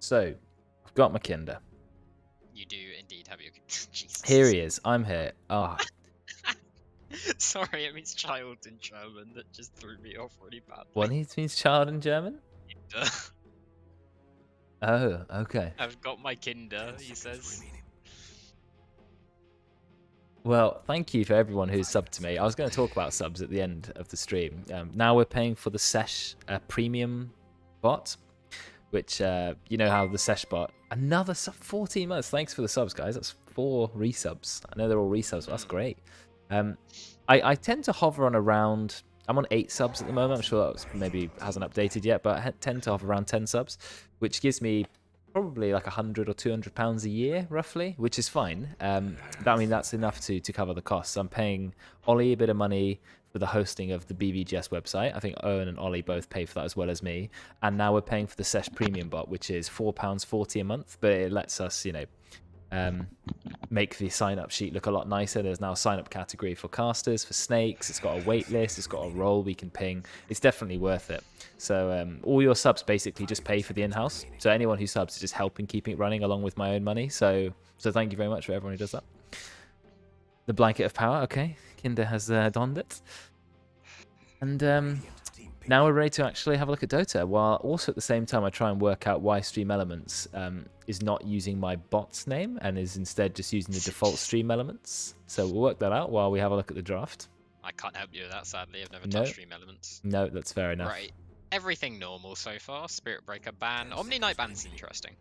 So, I've got my Kinder. You do indeed have your. Jesus. Here he is. I'm here. Ah, Sorry, it means child in German. That just threw me off really what badly. means child in German? Oh, okay. I've got my Kinder, he says. Well, thank you for everyone who's subbed to me. I was going to talk about subs at the end of the stream. Now we're paying for the Sesh premium bot, which, you know how the Sesh bot, another 14 months. Thanks for the subs, guys. That's 4 resubs. I know they're all resubs, but that's great. I tend to hover on around, I'm on 8 subs at the moment. I'm sure that maybe hasn't updated yet, but I tend to hover around 10 subs, which gives me probably like £100 or £200 a year, roughly, which is fine. I mean, that's enough to cover the costs. I'm paying Ollie a bit of money for the hosting of the BBGS website. I think Owen and Ollie both pay for that as well as me. And now we're paying for the Sesh Premium bot, which is £4.40 a month, but it lets us, you know, make the sign-up sheet look a lot nicer. There's now a sign-up category for casters, for snakes. It's got a wait list. It's got a role we can ping. It's definitely worth it. So all your subs basically just pay for the in-house. So anyone who subs is just helping keeping it running along with my own money. So thank you very much for everyone who does that. The blanket of power. Okay, Kinder has donned it. And now we're ready to actually have a look at Dota, while also at the same time I try and work out why Stream Elements is not using my bot's name and is instead just using the default Stream Elements. So we'll work that out while we have a look at the draft. I can't help you with that, sadly. I've never touched Stream Elements. No, that's fair enough. Right. Everything normal so far. Spirit Breaker ban. Omni Knight ban's interesting.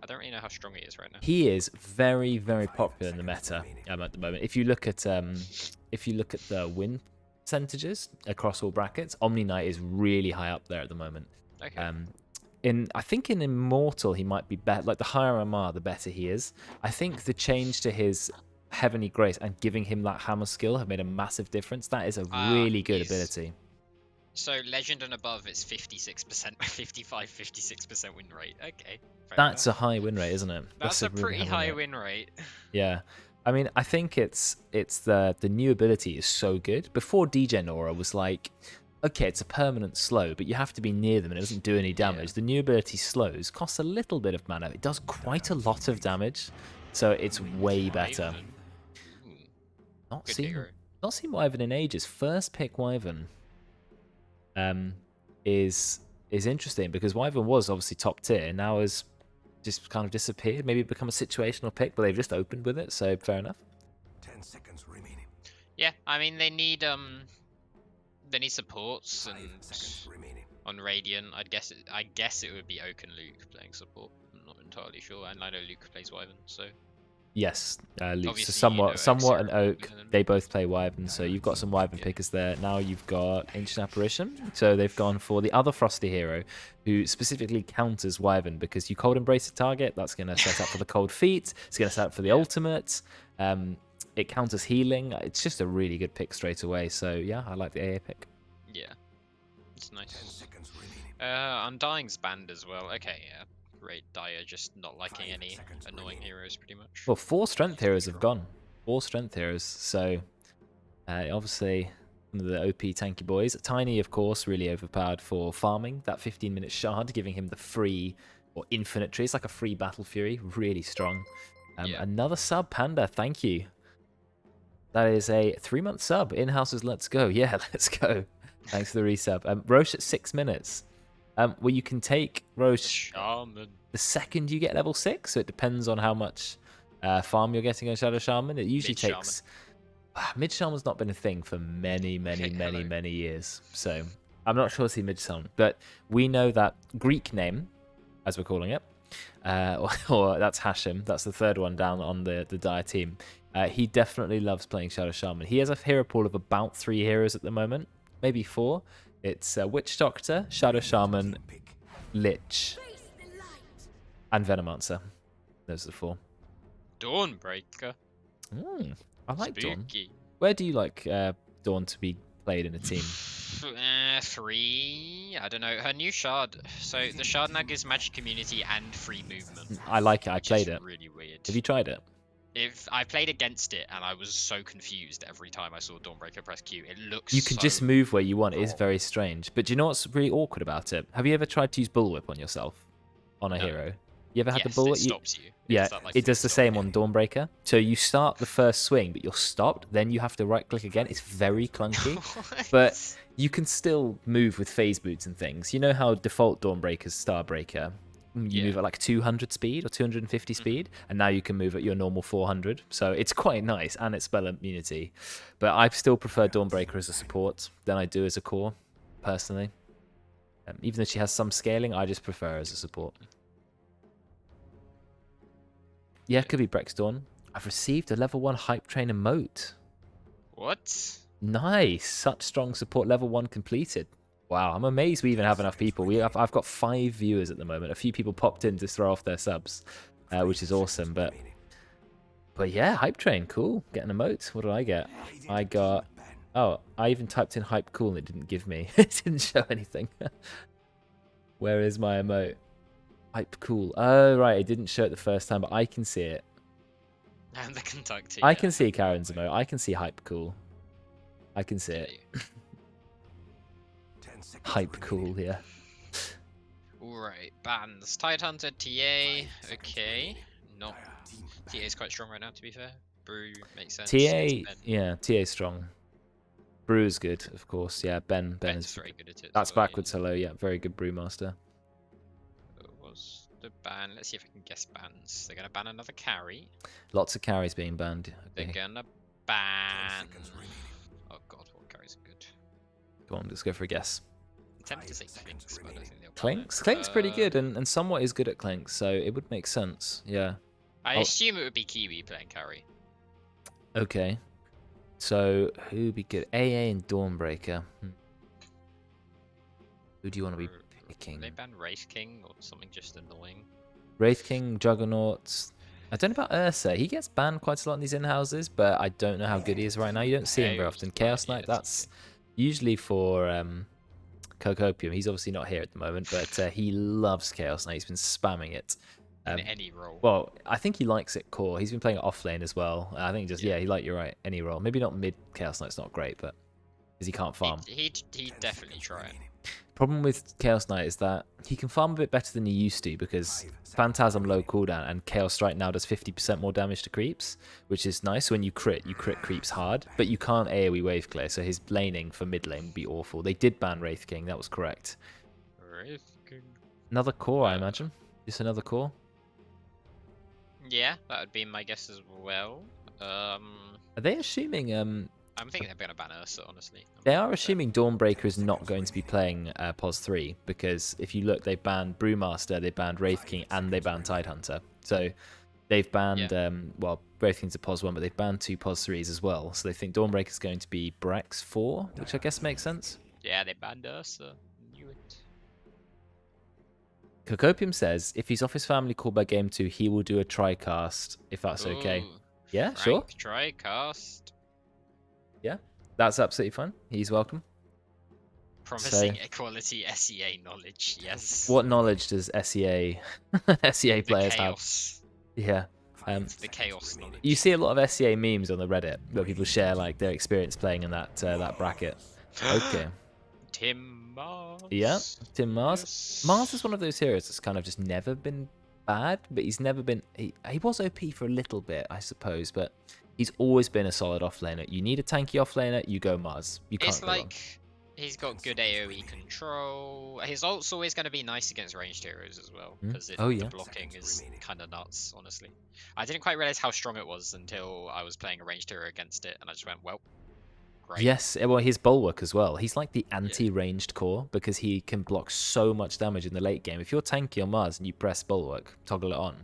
I don't really know how strong he is right now. He is very, very popular in the meta at the moment. If you look at the win percentages across all brackets, Omni Knight is really high up there at the moment. Okay. I think in Immortal he might be better. Like the higher MR, the better he is. I think the change to his Heavenly Grace and giving him that hammer skill have made a massive difference. That is a really good ability. So Legend and above, it's 56%, 56% win rate. Okay. That's a high win rate, isn't it? That's a pretty high win rate. Yeah. I mean, I think it's the new ability is so good. Before DJ Nora was like, okay, it's a permanent slow, but you have to be near them and it doesn't do any damage. The new ability slows, costs a little bit of mana. It does quite a lot of damage, so it's way better. Not seen Wyvern in ages. First pick Wyvern is interesting because Wyvern was obviously top tier. Now has just kind of disappeared. Maybe become a situational pick, but they've just opened with it, so fair enough. 10 seconds remaining. Yeah, I mean they need supports and on Radiant. I guess it would be Oak and Luke playing support. I'm not entirely sure, and I know Luke plays Wyvern, so. Yes, Luke. So somewhat and Oak, they both play Wyvern, so you've got some Wyvern pickers there. Now you've got Ancient Apparition, so they've gone for the other Frosty hero, who specifically counters Wyvern, because you Cold Embrace a target, that's going to set up for the Cold Feet, it's going to set up for the ultimate, it counters healing, it's just a really good pick straight away, so yeah, I like the AA pick. Yeah, it's nice. 10 seconds remaining. Undying's banned as well, okay, yeah. Great Dire just not liking any annoying heroes pretty much. Well, 4 strength heroes have gone. 4 strength heroes, so obviously one of the OP tanky boys. Tiny, of course, really overpowered for farming. That 15-minute shard, giving him the free or infinite tree. It's like a free Battle Fury, really strong. Another sub, Panda, thank you. That is a 3-month sub. In-houses, let's go. Yeah, let's go. Thanks for the resub. Roche at 6 minutes. Well, you can take Roche the second you get level 6, so it depends on how much farm you're getting on Shadow Shaman. It usually takes... Mid Shaman's not been a thing for many years, so I'm not sure to see Mid Shaman. But we know that Greek name, as we're calling it, or that's Hashem, that's the third one down on the Dire team. He definitely loves playing Shadow Shaman. He has a hero pool of about 3 heroes at the moment, maybe 4. It's Witch Doctor, Shadow Shaman, Lich, and Venomancer. Those are the 4. Dawnbreaker. I like Spooky. Dawn. Where do you like Dawn to be played in a team? 3. I don't know. Her new shard. So the shard now gives magic immunity and free movement. I like it. I played it. Really weird. Have you tried it? If I played against it and I was so confused every time I saw Dawnbreaker press Q. It looks You can just move where you want. It is very strange. But do you know what's really awkward about it? Have you ever tried to use Bullwhip on yourself? on a No. hero. You ever had the Yes, bullet? it stops you. Yeah, Is that, like, it does full the stop? same on Dawnbreaker. So you start the first swing, but you're stopped. Then you have to right click again. It's very clunky, but you can still move with phase boots and things. You know how default Dawnbreaker's Starbreaker, you move at like 200 speed or 250 speed, and now you can move at your normal 400. So it's quite nice, and it's spell immunity. But I still prefer Dawnbreaker as a support than I do as a core, personally. Even though she has some scaling, I just prefer her as a support. Yeah, could be Brexdawn. I've received a level 1 hype train emote. What? Nice. Such strong support. Level 1 completed. Wow, I'm amazed we even have enough people. I've got 5 viewers at the moment. A few people popped in to throw off their subs, which is awesome. But yeah, hype train, cool. Get an emote. What did I get? I got... Oh, I even typed in hype cool and it didn't give me. It didn't show anything. Where is my emote? Hype cool. Oh, right. It didn't show it the first time, but I can see it. And the conductor. I can see Karen's emote. I can see hype cool. I can see it. Hype cool, yeah. Alright, bans. Tidehunter, TA. Okay. Not. TA is quite strong right now, to be fair. Brew makes sense. TA, yeah, TA strong. Brew's good, of course. Yeah, Ben Ben's is very good at it. That's well, backwards. Hello, yeah, very good brewmaster. Was the ban? Let's see if I can guess bans. They're gonna ban another carry. Lots of carries being banned. They're Okay. gonna ban. Oh god, what carries are good? Go on, let's go for a guess. I'm tempted to say Clinks, but I don't think they'll ban Clinks? it. Clinks pretty good, and somewhat is good at Clinks, so it would make sense. Yeah. I assume it would be Kiwi playing carry. Okay. So who'd be good? AA and Dawnbreaker. Who do you want to be picking? They ban Wraith King or something just annoying. Wraith King, Juggernauts. I don't know about Ursa. He gets banned quite a lot in these in-houses, but I don't know how good he is right now. You don't see him very often. Chaos Knight, that's usually for Cocopium. He's obviously not here at the moment, but he loves Chaos Knight. He's been spamming it. In any role. Well, I think he likes it core. He's been playing it off lane as well. I think just, yeah, you're right. Any role. Maybe not mid Chaos Knight's not great, but because he can't farm. He'd definitely try it. Problem with Chaos Knight is that he can farm a bit better than he used to because Phantasm low cooldown and Chaos Strike now does 50% more damage to creeps, which is nice. When you crit creeps hard, but you can't AoE wave clear, so his laning for mid lane would be awful. They did ban Wraith King, that was correct. Wraith King. Another core, I imagine. Just another core. Yeah, that would be my guess as well. Are they assuming I'm thinking they're going to ban Ursa, honestly. They are assuming Dawnbreaker is not going to be playing POS 3, because if you look, they banned Brewmaster, they banned Wraith King, and they banned Tidehunter. So they've banned, well, Wraith King's a POS 1, but they've banned 2 POS 3s as well. So they think Dawnbreaker is going to be Brex 4, which I guess makes sense. Yeah, they banned Ursa. Knew it. Cocopium says, if he's off his family call by game 2, he will do a tricast, if that's okay. Ooh, Yeah, sure. Tricast. Yeah, that's absolutely fine. He's welcome. Promising equality SEA knowledge, yes. What knowledge does SEA SEA players have? Yeah. The chaos knowledge. You see a lot of SEA memes on the Reddit where people share like their experience playing in that that bracket. Okay. Tim Mars. Yeah, Tim Mars. Yes. Mars is one of those heroes that's kind of just never been bad, but he's never been... He was OP for a little bit, I suppose, but he's always been a solid offlaner. You need a tanky offlaner, you go Mars. You can't It's go wrong. like he's got good AoE control. His ult's always going to be nice against ranged heroes as well, because the blocking is kind of nuts, honestly. I didn't quite realize how strong it was until I was playing a ranged hero against it, and I just went, well, great. Yes, well, his bulwark as well. He's like the anti-ranged core because he can block so much damage in the late game. If you're tanky on Mars and you press bulwark, toggle it on,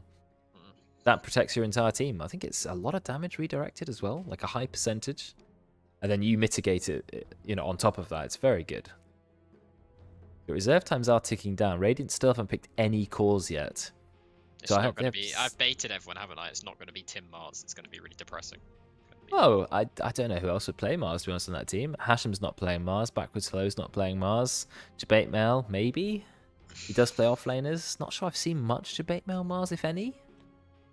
that protects your entire team. I think it's a lot of damage redirected as well, like a high percentage. And then you mitigate it, you know, on top of that. It's very good. The reserve times are ticking down. Radiant still haven't picked any cores yet. It's So I not hope going they to be... I've baited everyone, haven't I? It's not going to be Tim Mars. It's going to be really depressing. Oh, I don't know who else would play Mars, to be honest, on that team. Hasham's not playing Mars. Backwards Hellow's not playing Mars. Debate Mail, maybe? He does play offlaners. Not sure I've seen much Debate Mail Mars, if any.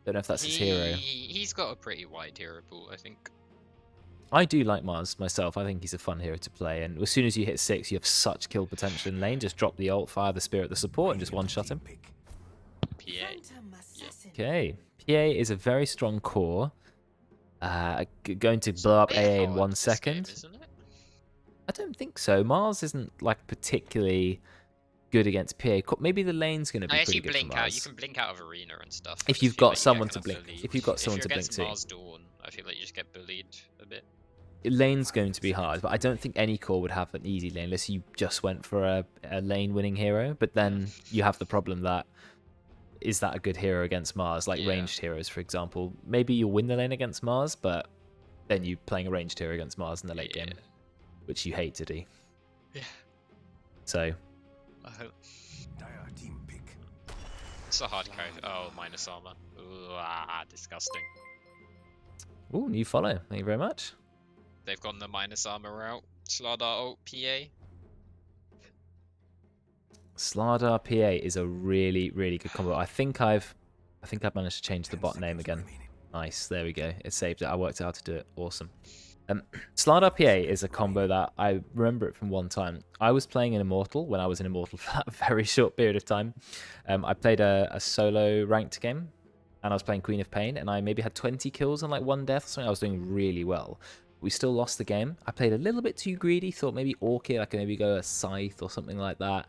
Don't know if that's his hero. He's got a pretty wide hero pool, I think. I do like Mars myself. I think he's a fun hero to play. And as soon as you hit 6, you have such kill potential in lane. Just drop the ult, fire the spirit, the support, and just one-shot him. Okay. PA is a very strong core. Going to blow up AA in 1 second. Game, isn't it? I don't think so. Mars isn't like particularly good against PA. Maybe the lane's going to be pretty good for Mars. You can blink out of arena and stuff. If you've got someone to blink, if you've got someone to blink to. Mars Dawn, I feel like you just get bullied a bit. Lane's going to be hard, but I don't think any core would have an easy lane unless you just went for a lane winning hero. But then you have the problem that is that a good hero against Mars, like ranged heroes, for example. Maybe you'll win the lane against Mars, but then you're playing a ranged hero against Mars in the late game, which you hate to do. Yeah. So. I hope. It's a hard code. Oh, minus armor. Ooh, disgusting. Ooh, new follow. Thank you very much. They've gone the minus armor route. Slardar ult PA. Slardar PA is a really, really good combo. I think I've managed to change the bot name again. Nice, there we go. It saved it. I worked out how to do it. Awesome. Slardar PA is a combo that I remember it from one time. I was playing in Immortal when I was in Immortal for that very short period of time. I played a solo ranked game, and I was playing Queen of Pain, and I maybe had 20 kills and like 1 death or something. I was doing really well. We still lost the game. I played a little bit too greedy, thought maybe Orchid, I could maybe go a Scythe or something like that.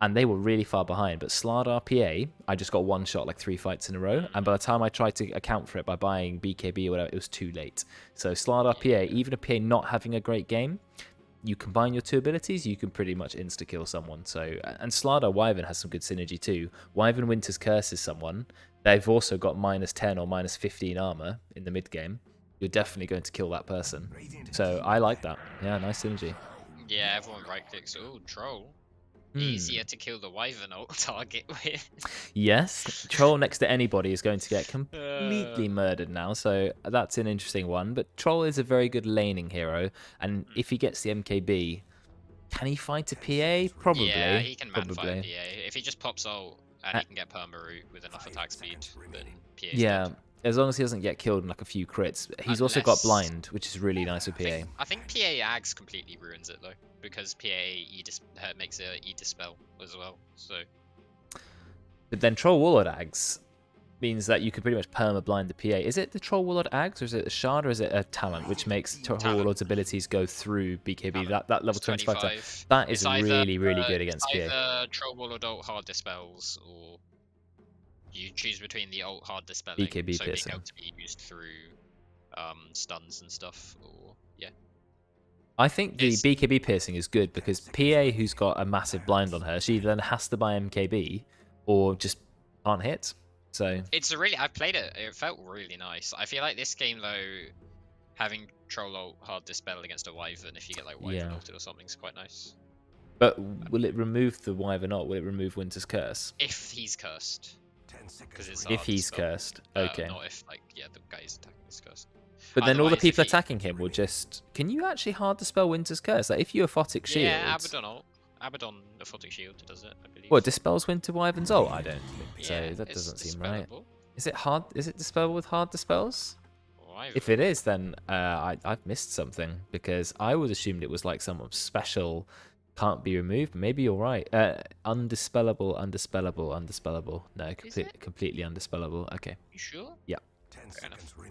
And they were really far behind. But Slardar PA, I just got one shot like 3 fights in a row. And by the time I tried to account for it by buying BKB or whatever, it was too late. So Slardar PA, even a PA not having a great game, you combine your 2 abilities, you can pretty much insta-kill someone. So, and Slardar Wyvern has some good synergy too. Wyvern Winter's Curse is someone. They've also got minus 10 or minus 15 armor in the mid game. You're definitely going to kill that person. So I like that. Yeah, nice synergy. Yeah, everyone right-clicks. Ooh, Troll. Easier to kill the Wyvern ult target with. Yes, Troll next to anybody is going to get completely murdered now, so that's an interesting one. But Troll is a very good laning hero, and if he gets the MKB, can he fight a PA? Probably. Yeah, he can man fight a PA. If he just pops ult and he can get perma-root with enough attack speed, then PA's dead. As long as he doesn't get killed in like a few crits. He's also got blind, which is really nice with PA. I think PA Ags completely ruins it though, because PA makes a E-Dispel as well. So. But then Troll Warlord Ags means that you could pretty much perma-blind the PA. Is it the Troll Warlord Ags, or is it a Shard, or is it a Talent, which makes Troll Warlord's abilities go through BKB? That level 25. That is really, really good against PA. Either Troll Warlord ult hard dispels, or you choose between the ult hard dispelling, BKB so piercing. being able to be used through stuns and stuff, or I think the BKB piercing is good because PA, who's got a massive blind on her, she then has to buy MKB or just can't hit. So it's I've played it. It felt really nice. I feel like this game though, having Troll ult hard dispel against a Wyvern, if you get like Wyvern ulted or something, is quite nice. But will it remove the Wyvern ult? Will it remove Winter's Curse? If he's cursed. If he's cursed, okay. Not if the guy is attacking is cursed. But then all the people attacking him will just. Can you actually hard dispel Winter's Curse? Like if you Aphotic Shield. Yeah, Abaddon Aphotic Shield does it, I believe. What, dispels Winter Wyvern's ult? I don't think so. That doesn't seem right. Is it hard? Is it dispellable with hard dispels? If it is, then I've missed something because I would assumed it was like some special. Can't be removed. Maybe you're right. Undispellable. No, completely undispellable. Okay. You sure? Yeah.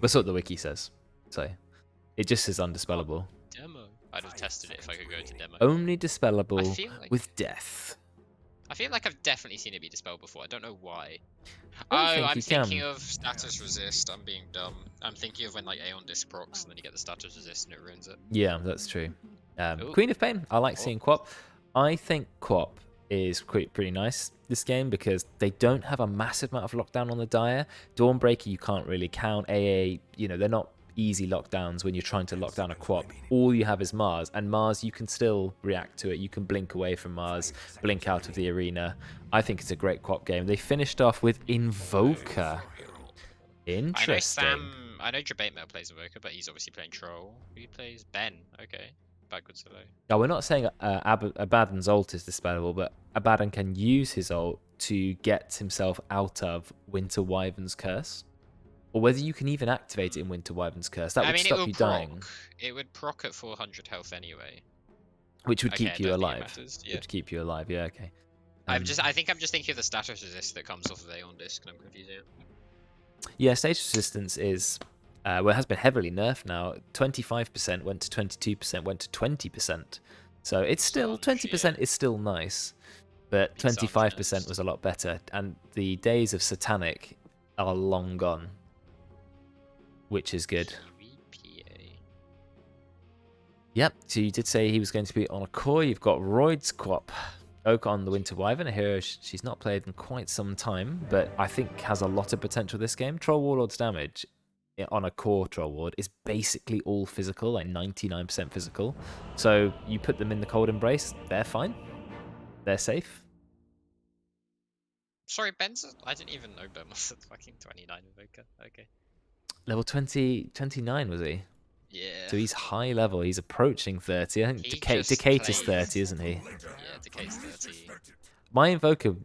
That's what the wiki says. So it just says undispellable. Demo. I'd have tested it if I could go to demo. Only dispellable with death. I feel like I've definitely seen it be dispelled before. I don't know why. I'm thinking of status resist. I'm being dumb. I'm thinking of when like Aeon disc procs and then you get the status resist and it ruins it. Yeah, that's true. Queen of Pain. I like seeing Quap. I think Quap is pretty nice this game because they don't have a massive amount of lockdown on the Dire. Dawnbreaker you can't really count. AA, they're not easy lockdowns when you're trying to lock down a Quap. All you have is Mars, and Mars you can still react to it. You can blink away from Mars, blink out of the arena. I think it's a great Quap game. They finished off with Invoker. Interesting. I know Drabatemel plays Invoker, but he's obviously playing Troll. Who plays Ben? Okay. Backwards hello. Now, we're not saying Abaddon's ult is dispellable, but Abaddon can use his ult to get himself out of Winter Wyvern's Curse. Or whether you can even activate it in Winter Wyvern's Curse. That would stop you dying. It would proc at 400 health anyway. Which would keep you alive. Which would keep you alive, yeah, okay. I think I'm just thinking of the status resist that comes off of A on disc, and I'm confusing it. Yeah, status resistance is well, it has been heavily nerfed now. 25% went to 22%, went to 20%. So it's still 20% is still nice, but 25% was a lot better. And the days of Satanic are long gone, which is good. Yep, so you did say he was going to be on a core. You've got Royd's Quap, Oak on the Winter Wyvern, a hero she's not played in quite some time, but I think has a lot of potential this game. Troll Warlord's damage on a core Troll Ward is basically all physical, like 99% physical. So you put them in the Cold Embrace, they're fine. They're safe. Sorry, Ben's... I didn't even know Ben was at fucking 29 Invoker. Okay. Level 29 was he? Yeah. So he's high level. He's approaching 30. I think Decate is 30, isn't he? Yeah, Decate's 30. My Invoker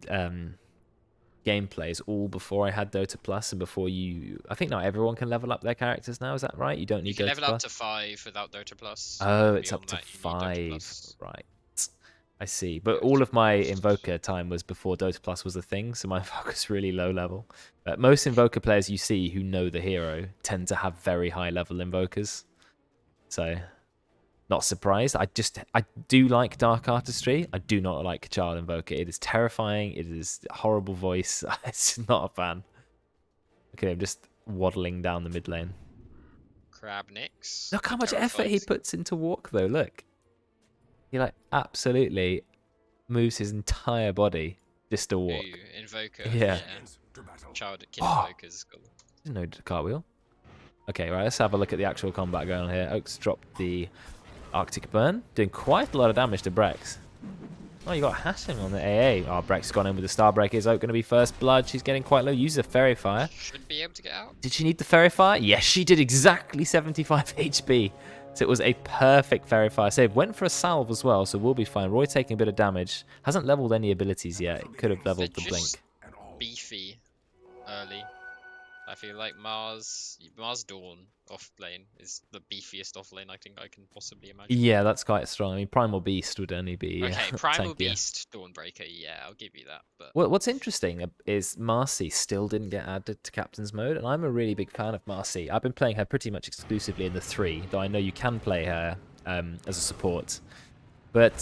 gameplay is all before I had Dota Plus and before you... I think not everyone can level up their characters now. Is that right? You don't need Dota Plus? You can level up to 5 without Dota Plus. Oh, it's up to 5. Right. I see. But all of my Invoker time was before Dota Plus was a thing, so my Invoker's really low level. Most Invoker players you see who know the hero tend to have very high level Invokers. So, not surprised. I do like Dark Artistry. I do not like Child Invoker. It is terrifying. It is a horrible voice. It's not a fan. Okay, I'm just waddling down the mid lane. Crabnix. Look how much effort he puts into walk, though. Look. He, like, absolutely moves his entire body just to walk. Ooh, Invoker. Yeah. Child Invokers. Didn't know cartwheel. Okay, right, let's have a look at the actual combat going on here. Oaks dropped the Arctic Burn, doing quite a lot of damage to Brex. Oh, you got Hashing on the AA. Oh, Brex gone in with the Starbreaker. Is Oak going to be first blood? She's getting quite low. Use a Fairy Fire. Should be able to get out. Did she need the Fairy Fire? Yes, she did exactly 75 HP. So it was a perfect Fairy Fire save. Went for a Salve as well, so we'll be fine. Roy taking a bit of damage. Hasn't leveled any abilities yet. Could have leveled the Blink. Beefy early. I feel like Mars Dawn off lane is the beefiest off lane I think I can possibly imagine. Yeah, that's quite strong. I mean, Primal Beast would only be okay. Primal Beast, Dawnbreaker. Yeah, I'll give you that. But what's interesting is Marcy still didn't get added to Captain's Mode, and I'm a really big fan of Marcy. I've been playing her pretty much exclusively in the 3, though I know you can play her as a support. But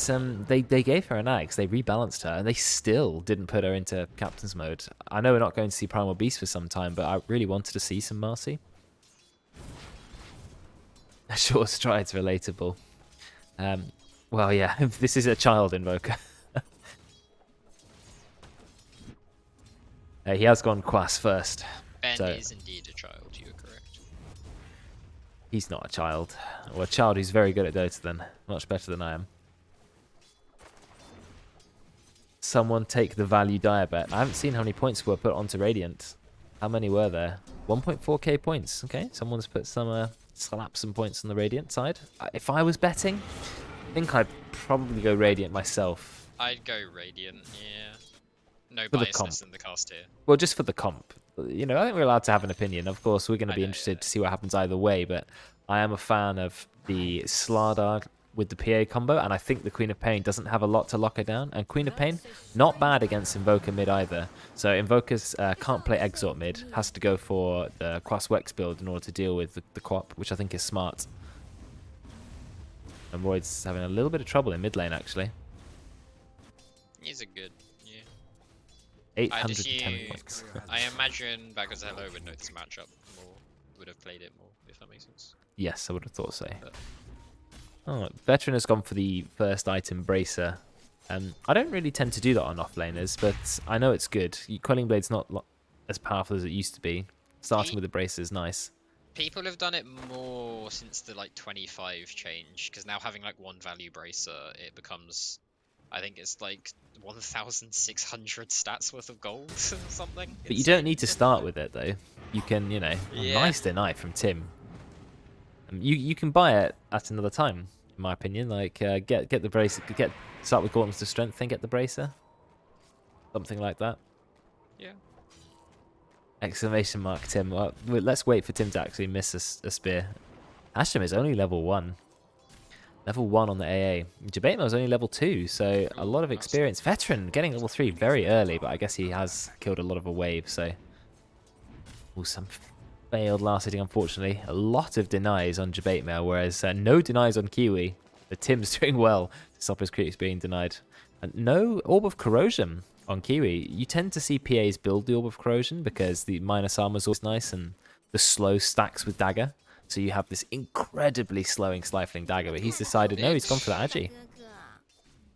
they gave her an axe, they rebalanced her, and they still didn't put her into Captain's Mode. I know we're not going to see Primal Beast for some time, but I really wanted to see some Marcy. Short stride's relatable. Well, yeah, this is a child Invoker. He has gone Quas first. Ben is indeed a child, you're correct. He's not a child. Or a child who's very good at Dota then. Much better than I am. Someone take the value Diabet. I haven't seen how many points were put onto Radiant. How many were there? 1.4k points. Okay, someone's put some slap some points on the Radiant side. If I was betting, I think I'd probably go Radiant myself. I'd go Radiant, yeah. No biasness in the cast here. Well, just for the comp. You know, I think we're allowed to have an opinion. Of course, we're going to be interested to see what happens either way, but I am a fan of the Slardar with the PA combo, and I think the Queen of Pain doesn't have a lot to lock her down. And Queen of Pain, not bad against Invoker mid either. So Invokers can't play Exort mid, has to go for the Quas Wex build in order to deal with the Quap, which I think is smart. And Royd's having a little bit of trouble in mid lane, actually. He's a good, yeah. 810 points. I imagine Baggers Hello would know this matchup more, would have played it more, if that makes sense. Yes, I would have thought so. But... Oh, Veteran has gone for the first item, Bracer. I don't really tend to do that on offlaners, but I know it's good. Quelling Blade's not as powerful as it used to be. Starting with the Bracer is nice. People have done it more since the 25 change, because now having one value Bracer, it becomes, I think it's 1,600 stats worth of gold or something. But you don't need to start with it though. You can, you know, nice deny from Tim. You can buy it at another time, in my opinion. Get the Bracer, start with Gauntlets of Strength, then get the Bracer. Something like that. Yeah. Exclamation mark, Tim. Well, let's wait for Tim to actually miss a spear. Ashram is only level 1. Level 1 on the AA. Jabatemo's only level 2, so a lot of experience. Veteran getting level 3 very early, but I guess he has killed a lot of a wave, so... Ooh, some failed last hitting, unfortunately. A lot of denies on Jabatemo, whereas no denies on Kiwi. The Tim's doing well to stop his creeps being denied. And no Orb of Corrosion on Kiwi. You tend to see PAs build the Orb of Corrosion because the minus armor's always nice and the slow stacks with dagger. So you have this incredibly slowing, stifling dagger, but he's decided, no, he's gone for the Agi.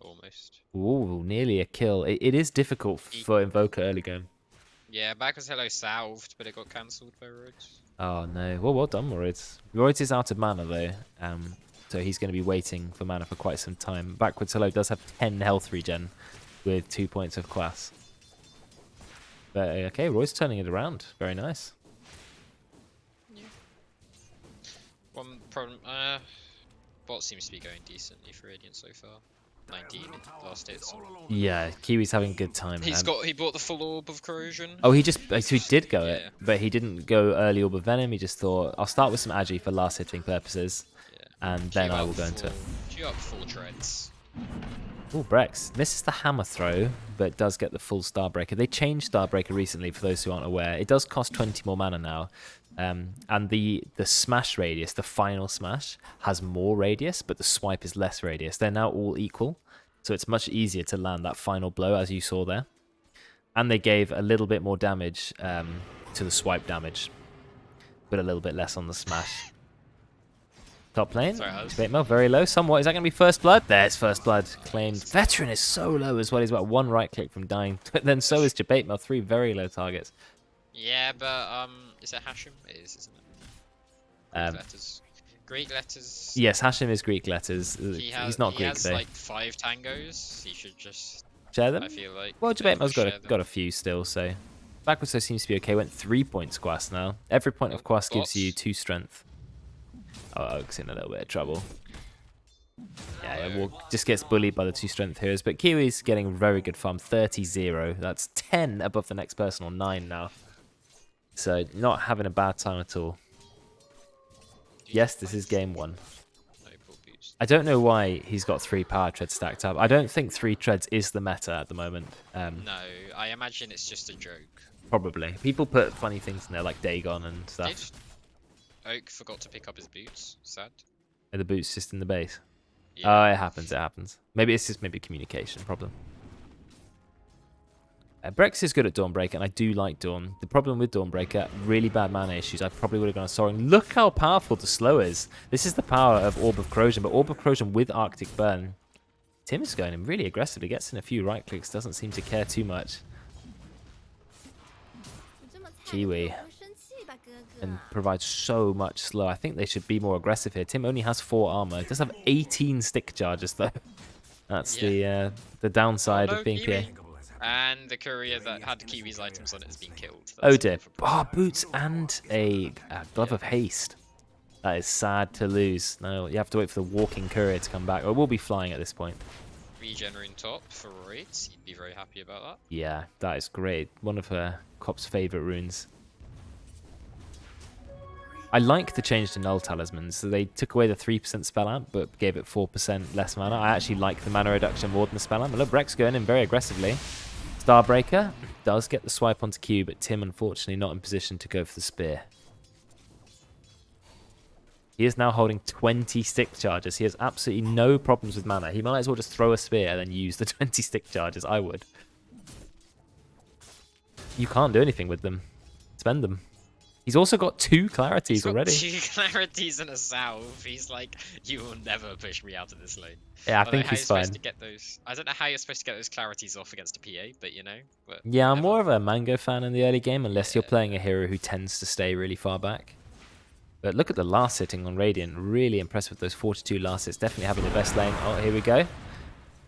Almost. Ooh, nearly a kill. It is difficult for Invoker early game. Yeah, back was Hello salved, but it got cancelled by Roids. Oh, no. Well done, Roids. Roids is out of mana, though, so he's going to be waiting for mana for quite some time. Backwards Hello does have 10 health regen with 2 points of class. But, okay, Roids turning it around. Very nice. One problem, bot seems to be going decently for Radiant so far. 19 last hits. Yeah, Kiwi's having a good time. He bought the full Orb of Corrosion. Oh, he did go it, but he didn't go early Orb of Venom. He just thought, I'll start with some Agi for last hitting purposes, and then I will go into it. Queue up full treads. Oh, Brex misses the hammer throw, but does get the full Starbreaker. They changed Starbreaker recently, for those who aren't aware. It does cost 20 more mana now. And the smash radius, the final smash, has more radius, but the swipe is less radius. They're now all equal, so it's much easier to land that final blow, as you saw there. And they gave a little bit more damage to the swipe damage, but a little bit less on the smash. Top lane, Jabatemo very low somewhat. Is that going to be first blood? There's first blood claimed. Veteran is so low as well. He's about one right click from dying. But then so is Jabatemo, 3 very low targets. Yeah, but is it Hashem? It is, isn't it? Greek letters. Greek letters. Yes, Hashem is Greek letters. He's not Greek, though. He has like 5 tangos. He should just share them. I feel like. Well, Jabatemo's got a few still, so Backwards so seems to be okay. Went 3 points Quas now. Every point of Quas gives you 2 strength. Oh, Oak's in a little bit of trouble. Yeah, well, just gets bullied by the 2 strength heroes. But Kiwi's getting very good farm, 30-0. That's 10 above the next person, or 9 now. So not having a bad time at all. Yes, this is game 1. I don't know why he's got 3 power treads stacked up. I don't think 3 treads is the meta at the moment. No, I imagine it's just a joke. Probably. People put funny things in there like Dagon and stuff. Oak forgot to pick up his boots. Sad. Are the boots just in the base? Yeah. Oh, it happens. It happens. Maybe it's just maybe a communication problem. Brex is good at Dawnbreaker, and I do like Dawn. The problem with Dawnbreaker, really bad mana issues. I probably would have gone on Soaring. Look how powerful the slow is. This is the power of Orb of Corrosion, but Orb of Corrosion with Arctic Burn. Tim is going in really aggressively, gets in a few right clicks, doesn't seem to care too much. Kiwi. And provides so much slow. I think they should be more aggressive here. Tim only has 4 armor. Does have 18 stick charges, though. That's the downside of being PA. And the courier that had Kiwi's items on it has been killed. Oh dear. Boots and a glove of haste. That is sad to lose. No, you have to wait for the walking courier to come back. Or we'll be flying at this point. Regener in top for Roids. He'd be very happy about that. Yeah, that is great. One of Cop's favourite runes. I like the change to Null Talismans. So they took away the 3% spell amp, but gave it 4% less mana. I actually like the mana reduction more than the spell amp. Look, Brex going in very aggressively. Starbreaker does get the swipe onto Q, but Tim unfortunately not in position to go for the spear. He is now holding 20 stick charges. He has absolutely no problems with mana. He might as well just throw a spear and then use the 20 stick charges. I would. You can't do anything with them. Spend them. He's also got 2 clarities already. 2 clarities and a salve. He's like, you will never push me out of this lane. Yeah, I think he's fine. I don't know how you're supposed to get those clarities off against a PA, but you know. Yeah, I'm more of a Mango fan in the early game, unless you're playing a hero who tends to stay really far back. But look at the last hitting on Radiant. Really impressed with those 42 last hits. Definitely having the best lane. Oh, here we go.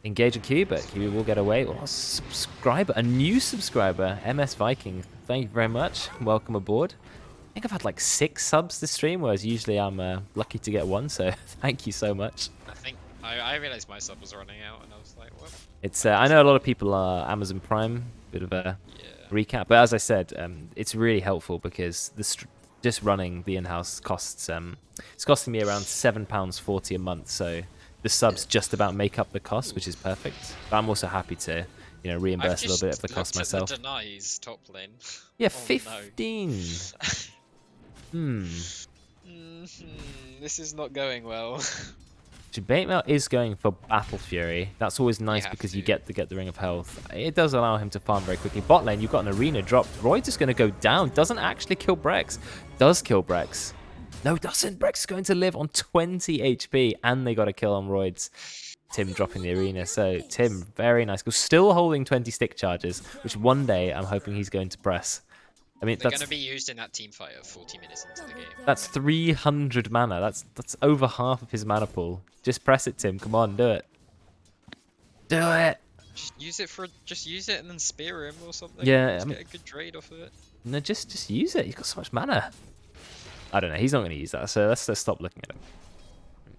Engage a Q, but Kiwi will get away. Oh, subscriber, a new subscriber, MS Viking. Thank you very much. Welcome aboard. I think I've had like 6 subs this stream, whereas usually I'm lucky to get 1, so thank you so much. I realized my sub was running out, and I was like, what? It's I know a lot of people are Amazon Prime, bit of a recap, but as I said, it's really helpful because just running the in-house costs, it's costing me around £7.40 a month, so the subs just about make up the cost, which is perfect. But I'm also happy to, you know, reimburse a little bit of the cost myself. The denies top lane. Yeah, Oh, 15. No. This is not going well. Jebate is going for Battle Fury. That's always nice because you get the Ring of Health. It does allow him to farm very quickly. Bot lane, you've got an arena drop. Royd's just going to go down. Doesn't actually kill Brex. Does kill Brex. No, doesn't. Brex is going to live on 20 HP, and they got a kill on Royd's. Tim dropping the arena. So Tim, very nice. Still holding 20 stick charges, which one day I'm hoping he's going to press. I mean, they're going to be used in that team fight at 40 minutes into the game. That's 300 mana. That's over half of his mana pool. Just press it, Tim. Come on, do it. Do it. Just use it and then spear him or something. Yeah, get a good trade off of it. No, just use it. You've got so much mana. I don't know. He's not going to use that, so let's stop looking at him.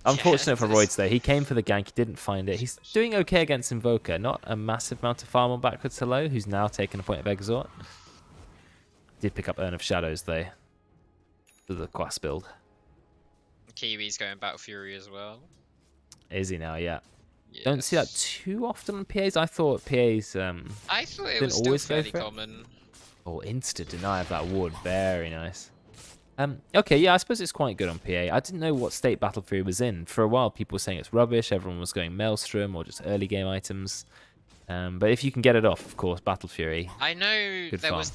Unfortunate for Royds, though. He came for the gank. He didn't find it. He's doing okay against Invoker. Not a massive amount of farm on backwards to low, who's now taking a point of exhort. Did pick up Urn of Shadows, though, for the quest build. Kiwi's going Battle Fury as well. Is he now? Yeah. Yes. Don't see that too often on PAs. I thought PAs I thought it was still fairly common. Oh, insta deny of that ward. Very nice. Okay, yeah, I suppose it's quite good on PA. I didn't know what state Battle Fury was in. For a while, people were saying it's rubbish. Everyone was going Maelstrom or just early game items. But if you can get it off, of course, Battle Fury. I know there was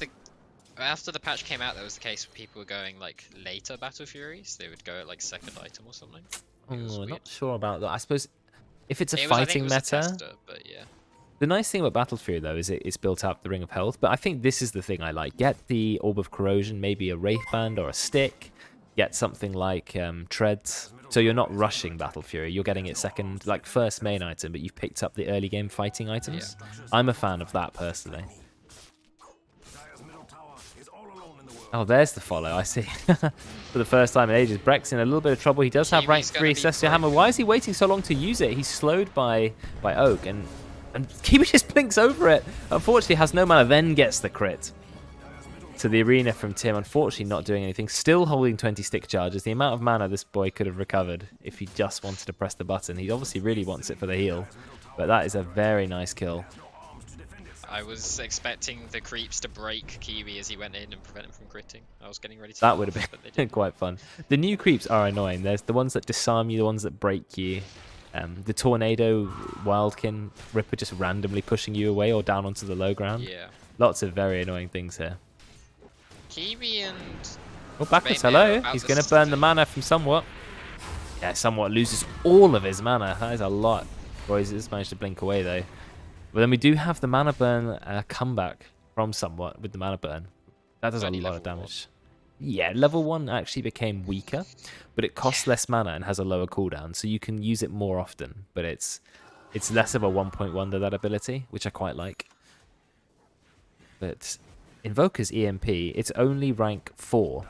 after the patch came out, there was the case where people were going like later Battle Furies. They would go at like second item or something. I'm not sure about that. I suppose if it's a fighting meta. Tester, but yeah. The nice thing about Battle Fury, though, is it's built up the Ring of Health. But I think this is the thing I like. Get the Orb of Corrosion, maybe a Wraith Band or a Stick. Get something like Treads. So you're not rushing Battle Fury. You're getting it second, like first main item, but you've picked up the early game fighting items. Yeah. I'm a fan of that, personally. Oh, there's the follow, I see. For the first time in ages. Brex in a little bit of trouble. He does have rank 3 Celestial Hammer. Why is he waiting so long to use it? He's slowed by Oak, and Kiwi just blinks over it. Unfortunately, has no mana, then gets the crit. To the arena from Tim, unfortunately not doing anything. Still holding 20 stick charges. The amount of mana this boy could have recovered if he just wanted to press the button. He obviously really wants it for the heal. But that is a very nice kill. I was expecting the creeps to break Kiwi as he went in and prevent him from critting. I was getting ready to. That would have been quite fun. The new creeps are annoying. There's the ones that disarm you, the ones that break you. The Tornado, Wildkin, Ripper just randomly pushing you away or down onto the low ground. Yeah. Lots of very annoying things here. Kiwi and... Oh, backwards, hello. He's going to burn the mana from Somewhat. Yeah, Somewhat loses all of his mana. That is a lot. Royce has managed to blink away, though. But then we do have the mana burn comeback from Somewhat with the mana burn. That does a lot of damage. Yeah, level 1 actually became weaker, but it costs less mana and has a lower cooldown, so you can use it more often. But it's less of a 1.1 to that ability, which I quite like. But Invoker's EMP, it's only rank 4,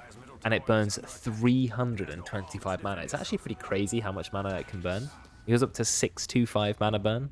and it burns 325 mana. It's actually pretty crazy how much mana it can burn. It goes up to 625 mana burn.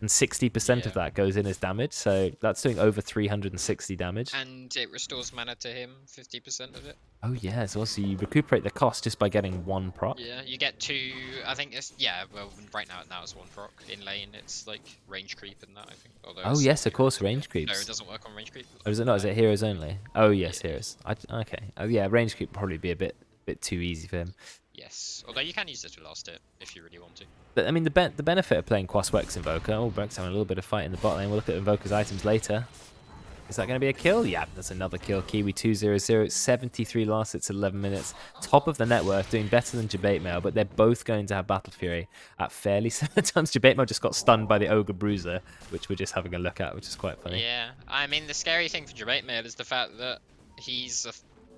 And 60% of that goes in as damage, so that's doing over 360 damage. And it restores mana to him, 50% of it. Oh yeah, so also you recuperate the cost just by getting 1 proc. Yeah, you get 2, I think it's, yeah, well, right now it's 1 proc. In lane, it's like range creep and that, I think. Oh yes, of course, range creeps. No, it doesn't work on range creep. Oh, is it not? Is it heroes only? Oh yes, heroes. Okay. Oh yeah, range creep would probably be a bit too easy for him. Yes, although you can use it to last it if you really want to. But I mean, the benefit of playing Quaswex Invoker. Oh, Brex having a little bit of fight in the bot lane. We'll look at Invoker's items later. Is that going to be a kill? Yeah, that's another kill. Kiwi 2-0-0. 73 last. It's 11 minutes. Top of the net worth, doing better than Jebate Mail, but they're both going to have Battle Fury at fairly similar times. Jebate Mail just got stunned by the Ogre Bruiser, which we're just having a look at, which is quite funny. Yeah, I mean, the scary thing for Jebate Mail is the fact that he's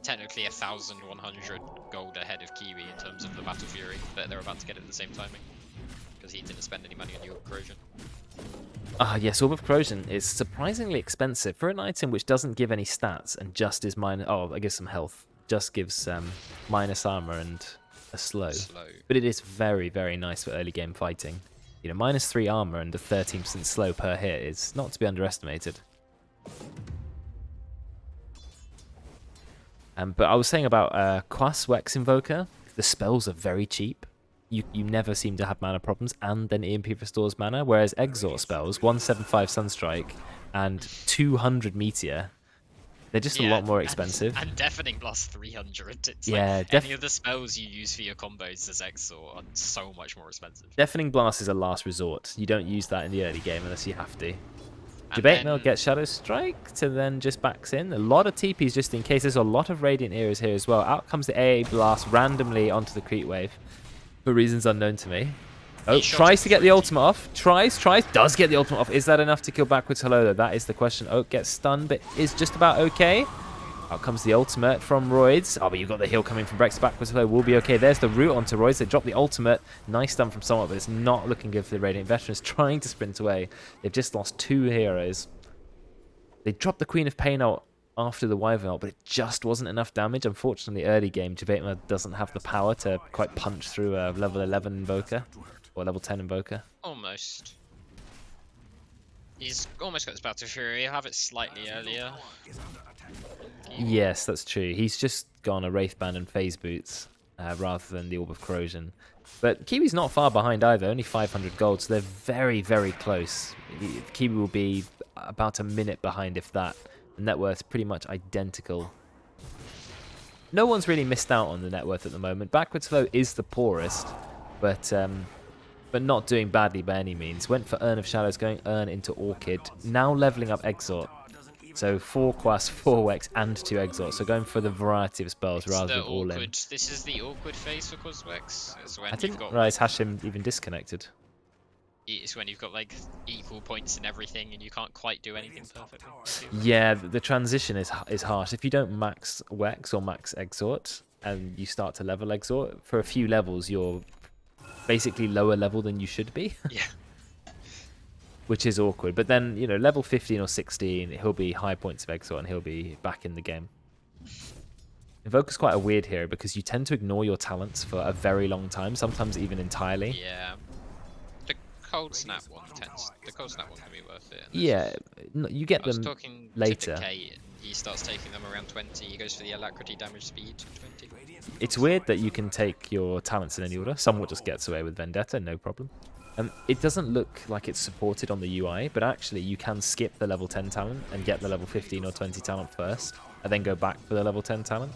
technically 1,100 gold ahead of Kiwi in terms of the Battle Fury that they're about to get at the same timing, because he didn't spend any money on your corrosion. Yes, Orb of Corrosion is surprisingly expensive for an item which doesn't give any stats and just is minus. Oh, I guess some health. Just gives minus armor and a slow. But it is very, very nice for early game fighting. You know, minus 3 armor and a 13% slow per hit is not to be underestimated. But I was saying about Quas Wex Invoker, the spells are very cheap. you never seem to have mana problems, and then EMP restores mana, whereas Exort spells, 175 Sunstrike and 200 Meteor, they're just a lot more expensive. And Deafening Blast 300. It's yeah, like any of the spells you use for your combos as Exort are so much more expensive. Deafening Blast is a last resort. You don't use that in the early game unless you have to. Debate Mill gets Shadow Strike to then just backs in. A lot of TPs just in case. There's a lot of Radiant Eras here as well. Out comes the AA Blast randomly onto the Creep Wave for reasons unknown to me. Oh, tries to get the ultimate off. Tries, does get the ultimate off. Is that enough to kill backwards hello though? That is the question. Oak gets stunned, but is just about okay. Out comes the ultimate from Roids. Oh, but you've got the heal coming from Brex. Backwards hello will be okay. There's the root onto Roids. They drop the ultimate. Nice stun from someone, but it's not looking good for the Radiant Veterans trying to sprint away. They've just lost 2 heroes. They dropped the Queen of Pain out after the Wyvern ult, but it just wasn't enough damage. Unfortunately, early game, Jabaitma doesn't have the power to quite punch through a level 11 Invoker. Or level 10 Invoker. Almost. He's almost got his Battle Fury. He'll have it slightly earlier. Yes, that's true. He's just gone a Wraith Band and Phase Boots rather than the Orb of Corrosion. But Kiwi's not far behind either, only 500 gold, so they're very, very close. Kiwi will be about a minute behind, if that. The net worth's pretty much identical. No one's really missed out on the net worth at the moment. Backwards flow is the poorest, but not doing badly by any means. Went for Urn of Shadows, going Urn into Orchid. Now leveling up Exort. So 4 Quas, 4 Wex, and 2 Exort. So going for the variety of spells rather than all in. This is the awkward phase for Quas Wex. I didn't realise Hashim even disconnected. It's when you've got like equal points and everything and you can't quite do anything perfectly. Yeah, the transition is harsh. If you don't max Wex or max Exort and you start to level Exort, for a few levels you're basically lower level than you should be. Yeah. Which is awkward. But then, you know, level 15 or 16, he'll be high points of Exort and he'll be back in the game. Invoker's quite a weird hero because you tend to ignore your talents for a very long time, sometimes even entirely. Yeah. The Cold Snap one can be worth it. Yeah, you get them later. To Decay, he starts taking them around 20. He goes for the Alacrity damage speed 20. It's weird that you can take your talents in any order. Someone just gets away with Vendetta, no problem. It doesn't look like it's supported on the UI, but actually you can skip the level 10 talent and get the level 15 or 20 talent first, and then go back for the level 10 talent.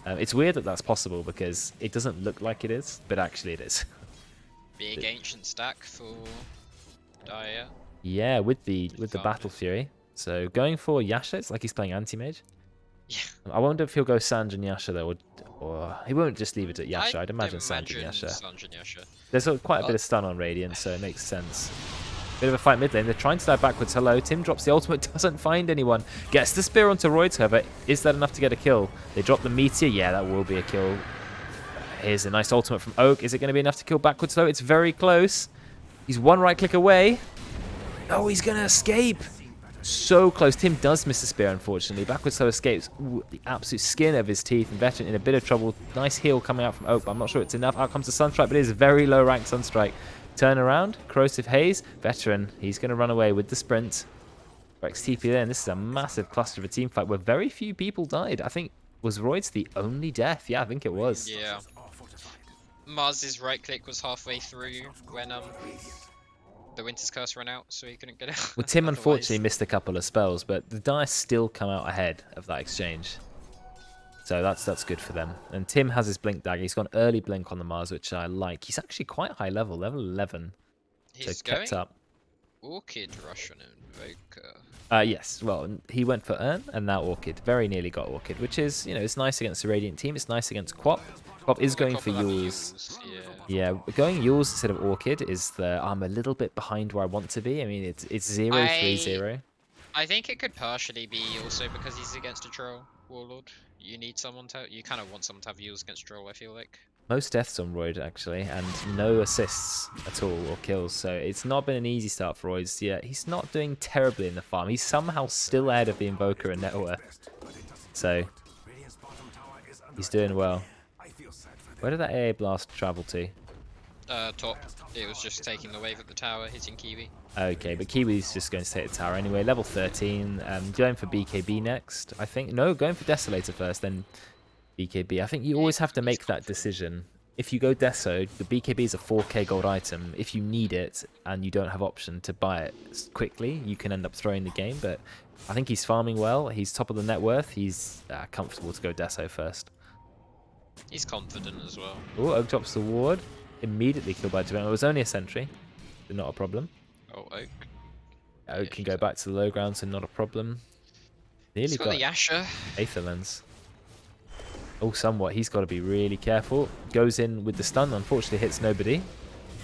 It's weird that that's possible because it doesn't look like it is, but actually it is. Big ancient stack for Daya. Yeah, with the Battle Fury. So going for Yasha, it's like he's playing anti-mage. Yeah. I wonder if he'll go Sanj and Yasha though, or he won't just leave it at Yasha. I'd imagine Sanj and Yasha. There's quite a bit of stun on Radiant, so it makes sense. Bit of a fight mid lane. They're trying to dive backwards. Hello. Tim drops the ultimate, doesn't find anyone. Gets the spear onto Roids, however. Is that enough to get a kill? They drop the meteor. Yeah, that will be a kill. Here's a nice ultimate from Oak. Is it going to be enough to kill backwards though? It's very close. He's one right click away. Oh, he's going to escape. So close. Tim does miss the spear, unfortunately. Backwards slow escapes. Ooh, the absolute skin of his teeth. And Veteran in a bit of trouble. Nice heal coming out from Oak, but I'm not sure it's enough. Out comes the Sunstrike, but it is a very low rank Sunstrike. Turn around. Corrosive Haze. Veteran. He's going to run away with the sprint. Rex TP there. And this is a massive cluster of a team fight where very few people died. I think, was Roids the only death? Yeah, I think it was. Yeah. Mars's right click was halfway through when the Winter's Curse ran out, so he couldn't get out. Well, Tim unfortunately missed a couple of spells, but the dice still come out ahead of that exchange. So that's good for them. And Tim has his Blink Dagger. He's got an early Blink on the Mars, which I like. He's actually quite high level 11. He's so kept up. Orchid Rush on Invoker. Yes, well, he went for Urn, and now Orchid. Very nearly got Orchid, which is, you know, it's nice against the Radiant team. It's nice against Quap. Quap is going for Yules. Yeah, going Yules instead of Orchid is I'm a little bit behind where I want to be. I mean, it's 0-3-0. I think it could partially be also because he's against a troll warlord. You need someone to, you kind of want someone to have Yules against troll, I feel like. Most deaths on Royd, actually, and no assists at all or kills, so it's not been an easy start for Royd. Yeah, he's not doing terribly in the farm. He's somehow still ahead of the Invoker and net worth. So, he's doing well. Where did that AA Blast travel to? Top. It was just taking the wave at the tower, hitting Kiwi. Okay, but Kiwi's just going to take the tower anyway. Level 13, going for BKB next, I think. No, going for Desolator first, then BKB. I think you always have to make that decision if you go Deso, the BKB is a 4k gold item. If you need it and you don't have option to buy it quickly, you can end up throwing the game. But I think he's farming well. He's top of the net worth. He's comfortable to go Deso first. He's confident as well. Oh, Oak drops the ward. Immediately killed by Javon. It was only a sentry. Not a problem. Oh, Oak. Oak can go back to the low ground, so not a problem. Nearly He's got the Yasha. Aether Lens. Oh, somewhat. He's got to be really careful. Goes in with the stun. Unfortunately, hits nobody.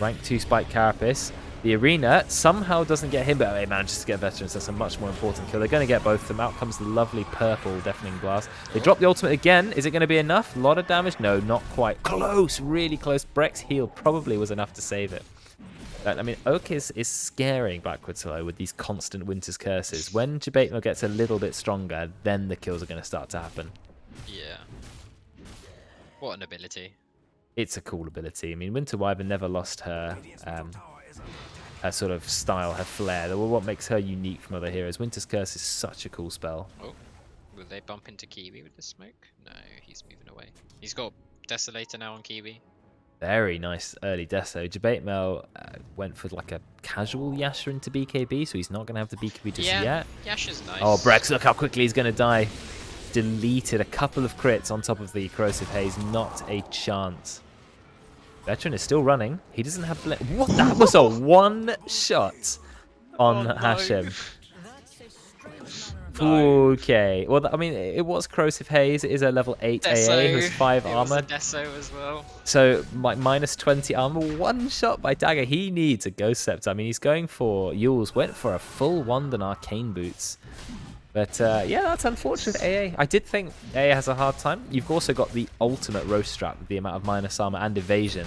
Rank 2 Spike Carapace. The Arena somehow doesn't get him, but he manages to get Veterans. That's a much more important kill. They're going to get both of them. Out comes the lovely purple Deafening Blast. They drop the ultimate again. Is it going to be enough? A lot of damage? No, not quite. Close. Really close. Breck's heal probably was enough to save it. I mean, Oak is scaring backwards hello with these constant Winter's Curses. When Jabatemel gets a little bit stronger, then the kills are going to start to happen. Yeah. What an ability. It's a cool ability. I mean, Winter Wyvern never lost her her sort of style, her flair. What makes her unique from other heroes. Winter's Curse is such a cool spell. Oh, will they bump into Kiwi with the smoke? No, he's moving away. He's got Desolator now on Kiwi. Very nice early Deso. Jabatemel went for like a casual Yasha into BKB, so he's not going to have the BKB just yet. Yasha's nice. Oh, Brex, look how quickly he's going to die. Deleted a couple of crits on top of the Corrosive Haze. Not a chance. Veteran is still running. He doesn't have... What? That was a one shot on Hashem. No. Okay. Well, I mean, it was Corrosive Haze. It is a level 8 Deso. AA who has 5 armor. It was a Deso as well. So, minus 20 armor. One shot by Dagger. He needs a Ghost Scepter. I mean, he's going for... Yules went for a full wand and Arcane Boots. But, yeah, that's unfortunate, AA. I did think AA has a hard time. You've also got the ultimate Roast Strap with the amount of minus armor and evasion.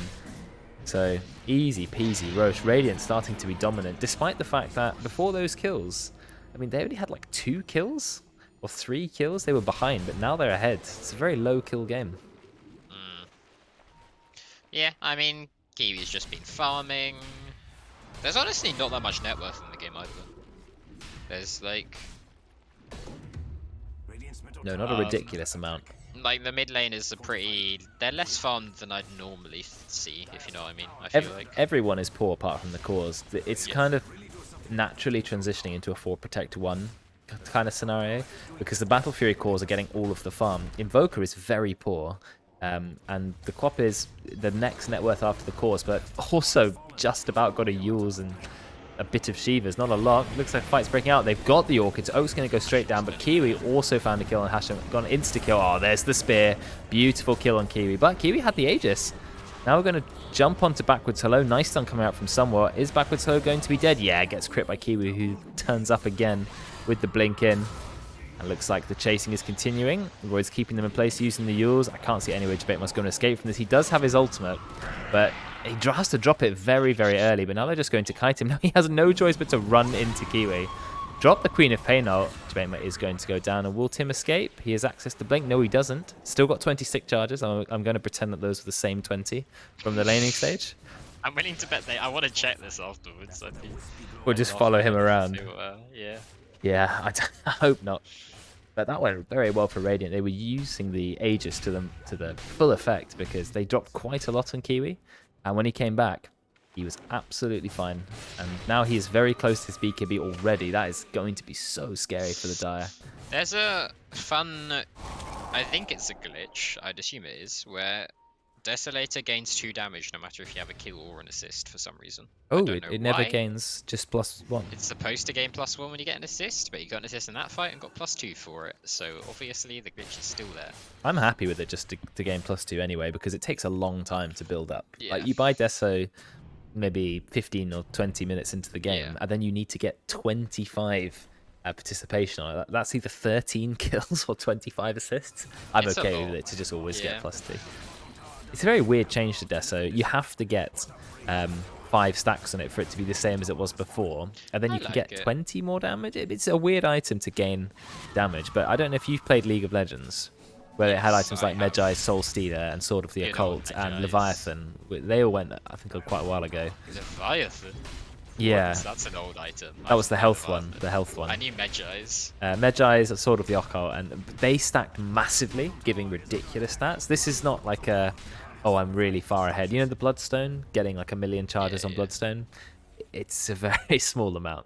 So, easy peasy. Roast. Radiant starting to be dominant, despite the fact that before those kills, I mean, they only had like 2 kills or 3 kills. They were behind, but now they're ahead. It's a very low kill game. Yeah, I mean, Kiwi's just been farming. There's honestly not that much net worth in the game either. There's like... No, not a ridiculous amount. Like, the mid lane is a pretty... They're less farmed than I'd normally see, if you know what I mean. I feel like everyone is poor apart from the cores. It's kind of naturally transitioning into a 4 protect 1 kind of scenario, because the Battle Fury cores are getting all of the farm. Invoker is very poor, and the Quap is the next net worth after the cores, but also just about got a Yules and a bit of Shivas, not a lot. Looks like fight's breaking out. They've got the Orchids. Oak's going to go straight down, but Kiwi also found a kill on Hashem. Gone insta-kill. Oh, there's the spear. Beautiful kill on Kiwi. But Kiwi had the Aegis. Now we're going to jump onto Backwards Hello. Nice stun coming out from somewhere. Is Backwards Hello going to be dead? Yeah, gets crit by Kiwi, who turns up again with the blink in. And looks like the chasing is continuing. Royd's keeping them in place using the Yules. I can't see any way Jabatemel's going to escape from this. He does have his ultimate, but he has to drop it very, very early. But now they're just going to kite him. Now he has no choice but to run into Kiwi. Drop the Queen of Pain ult. Jabatemel is going to go down. And will Tim escape? He has access to blink. No, he doesn't. Still got 20 stick charges. I'm going to pretend that those were the same 20 from the laning stage. I'm willing to bet I want to check this afterwards. We'll just follow him around. Yeah. Yeah, I hope not. But that went very well for Radiant. They were using the Aegis to the full effect, because they dropped quite a lot on Kiwi. And when he came back, he was absolutely fine. And now he is very close to his BKB already. That is going to be so scary for the Dire. There's a fun... I think it's a glitch, I'd assume it is, where Desolator gains 2 damage no matter if you have a kill or an assist for some reason. Oh, it never gains just +1. It's supposed to gain +1 when you get an assist, but you got an assist in that fight and got +2 for it. So obviously the glitch is still there. I'm happy with it just to gain +2 anyway, because it takes a long time to build up. Yeah. Like, you buy Deso maybe 15 or 20 minutes into the game, and then you need to get 25 participation on it. That's either 13 kills or 25 assists. I'm okay with it to just always get +2. It's a very weird change to Deso. You have to get 5 stacks on it for it to be the same as it was before, and then you can get 20 more damage. It's a weird item to gain damage, but I don't know if you've played League of Legends, where it had items like Medjai's Soul Stealer and Sword of the Occult and Leviathan. They all went, I think, quite a while ago. Leviathan? Yeah. That's an old item. That was the health one. The health one. I knew Medjai's. Medjai's Sword of the Occult, and they stacked massively, giving ridiculous stats. This is not like a Oh, I'm really far ahead. You know the Bloodstone? Getting like 1 million charges on Bloodstone? It's a very small amount.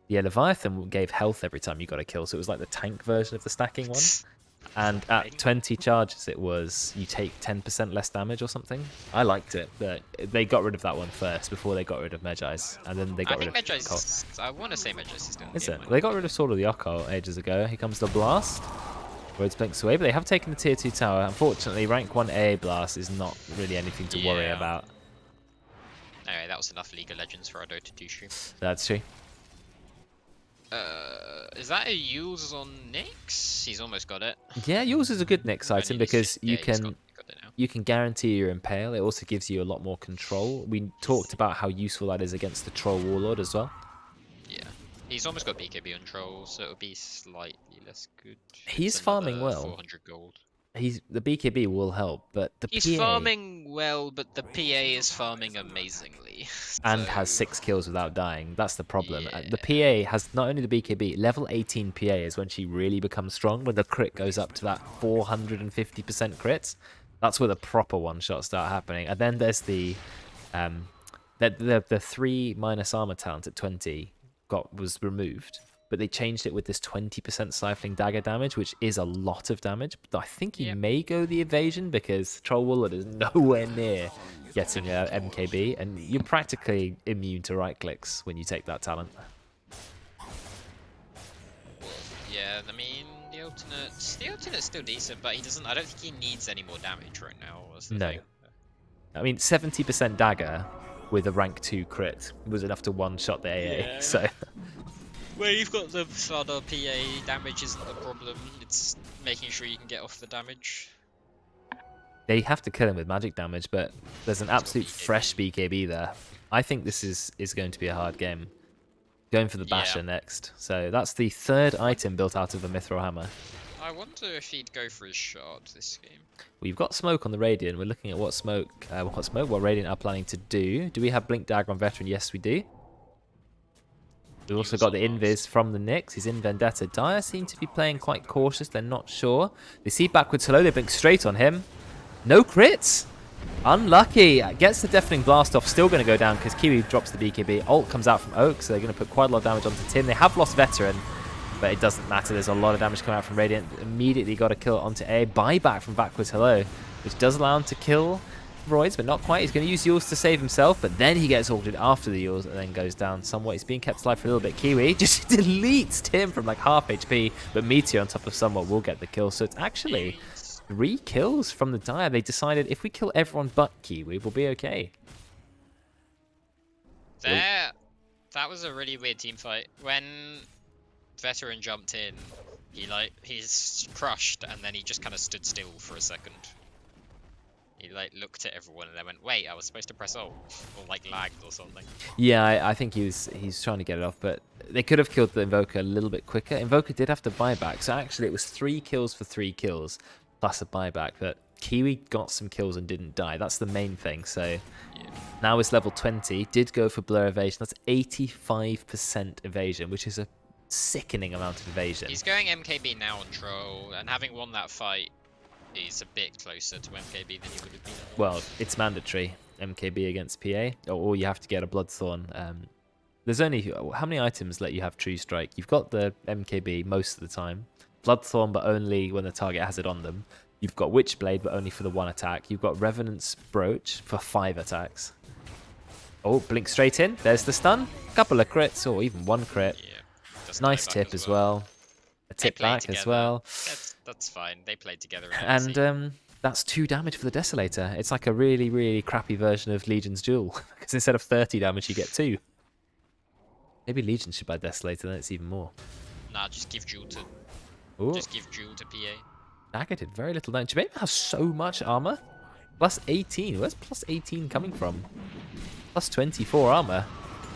Yeah, Leviathan gave health every time you got a kill, so it was like the tank version of the stacking one. And at 20 charges, it was you take 10% less damage or something. I liked it, but they got rid of that one first before they got rid of Medjai's, and then they got rid of Medjai's. I want to say Medjai's is still. Is it? They got rid of Sword of the Occult ages ago. Here comes the Blast. Roads blinks away, but they have taken the tier 2 tower. Unfortunately, rank 1 AA Blast is not really anything to worry about. Anyway, that was enough League of Legends for our Dota 2 stream. That's true. Is that a use on Nyx? He's almost got it. Yeah, yours is a good Nyx item because you can guarantee your Impale. It also gives you a lot more control. We talked about how useful that is against the Troll Warlord as well. Yeah. He's almost got BKB on Troll, so it'll be slightly less good. He's farming well. 400 gold. The BKB will help, but he's farming well, but the PA is farming amazingly. And has 6 kills without dying. That's the problem. Yeah. The PA has not only the BKB, level 18 PA is when she really becomes strong, when the crit goes up to that 450% crit. That's where the proper one-shots start happening. And then there's the 3 minus armor talent at 20 was removed. But they changed it with this 20% Stifling Dagger damage, which is a lot of damage. But I think he may go the evasion because Troll Warlord is nowhere near getting a MKB. And you're practically immune to right clicks when you take that talent. Yeah, I mean, the alternate's still decent, but he doesn't. I don't think he needs any more damage right now. No. I mean, 70% Dagger with a rank 2 crit was enough to one-shot the AA. Yeah. So... Where you've got the Slardar PA, damage isn't the problem, it's making sure you can get off the damage. They have to kill him with magic damage, but there's an absolute fresh BKB there. I think this is going to be a hard game. Going for the Basher next. So that's the 3rd item built out of a Mithril Hammer. I wonder if he'd go for his shard this game. We've got smoke on the Radiant. We're looking at what Radiant are planning to do. Do we have Blink Dagger on Veteran? Yes, we do. We've also got the Invis from the Nyx. He's in Vendetta. Dire seem to be playing quite cautious. They're not sure. They see backwards hello. They blink straight on him. No crits. Unlucky. Gets the Deafening Blast off. Still going to go down because Kiwi drops the BKB. Ult comes out from Oak, so they're going to put quite a lot of damage onto Tim. They have lost Veteran, but it doesn't matter. There's a lot of damage coming out from Radiant. Immediately got a kill onto A. Buyback from backwards hello, which does allow him to kill Roids, but not quite. He's going to use yours to save himself, but then he gets altered after the yours and then goes down somewhat. He's being kept alive for a little bit. Kiwi just deletes Tim from like half HP, but Meteor on top of somewhat will get the kill. So it's actually 3 kills from the Dire. They decided if we kill everyone but Kiwi, we'll be okay. That was a really weird team fight. When Veteran jumped in, he's crushed, and then he just kind of stood still for a second. He looked at everyone and then went, wait, I was supposed to press ult, or lagged or something. Yeah, I think he's trying to get it off, but they could have killed the Invoker a little bit quicker. Invoker did have to buy back, so actually it was 3 kills for 3 kills plus a buyback, but Kiwi got some kills and didn't die. That's the main thing. So now it's level 20, did go for Blur Evasion. That's 85% evasion, which is a sickening amount of evasion. He's going MKB now on Troll, and having won that fight, he's a bit closer to MKB than he would have been. Well, it's mandatory MKB against PA, or you have to get a Bloodthorn. There's only how many items let you have True Strike? You've got the MKB most of the time, Bloodthorn, but only when the target has it on them. You've got Witchblade, but only for the 1 attack. You've got Revenant's Brooch for 5 attacks. Oh, blink straight in. There's the stun. Couple of crits, or even 1 crit. Yeah, nice tip as well. A tip back together as well. That's fine. They played together. And that's 2 damage for the Desolator. It's like a really, really crappy version of Legion's Duel. Because instead of 30 damage, you get 2. Maybe Legion should buy Desolator, then it's even more. Nah, just give Jewel to... Ooh. Just give Jewel to PA. Dagger did very little damage. Maybe has so much armor. Plus 18. Where's plus 18 coming from? Plus 24 armor.